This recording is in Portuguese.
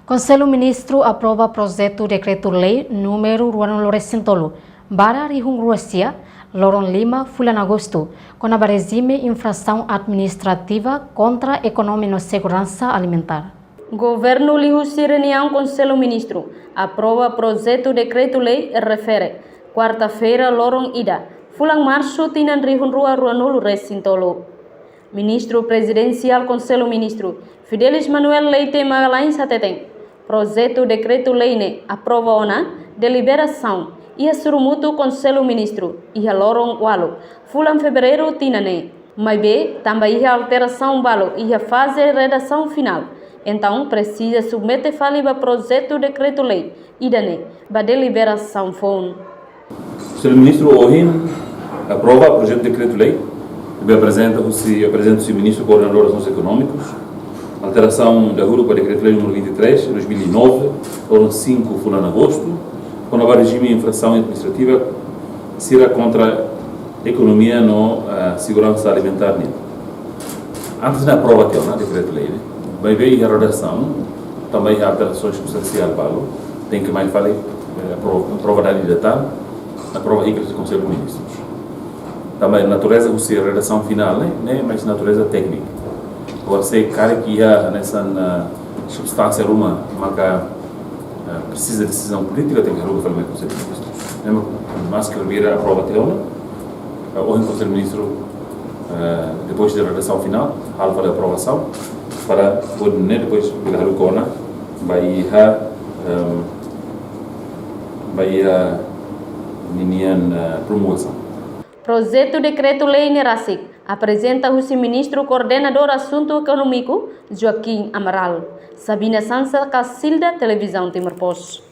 Conselho Ministro aprova projeto decreto-lei número 2 para Rihung Loron Lima, Fulan Agosto, com a regime infração administrativa contra a economia e segurança alimentar. Governo Lihusi reunião Conselho Ministro aprova projeto decreto-lei refere quarta-feira Loron Ida, Fulan Março Tinan Rihun Rua Ruanulu Recintolo. Ministro Presidencial Conselho Ministro Fidelis Manuel Leite Magalhães Sateteng. Projeto decreto-lei ne aprova ona deliberação e surumuto Conselho Ministro e a Lorong Walo Fulan Fevereiro Tinane. Mas be também a alteração balo e a fase redação final. Então precisa submeter faliba projeto decreto-lei e dane ba deliberação fon. Conselho Ministro hoje aprova o projeto de decreto-lei que apresenta o Ministro Coordenador de Assuntos Econômicos. Alteração da RURO para o Decreto-Lei número 23, de 2009, foram 5 de agosto, com o regime de infração administrativa será contra a economia e segurança alimentar. Antes da prova que é o Decreto-Lei, vai ver a redação, também há alterações substanciais para tem que mais falei, a prova da detalhe, a prova rica do Conselho de Ministros. Também a natureza a redação final, mas a natureza técnica. Você cara que ia nessa substância uma precisa de decisão política tem que falar com o Conselho de Ministros. Mas que vir a prova teórica, ou o Conselho de Ministros depois da redação final, alfa da aprovação para poder depois pegar o cona vai a minha promoção. Projeto decreto-lei Nerasic apresenta o Ministro Coordenador Assunto Econômico Joaquim Amaral. Sabina Sansa, Cacilda, Televisão Timor Post.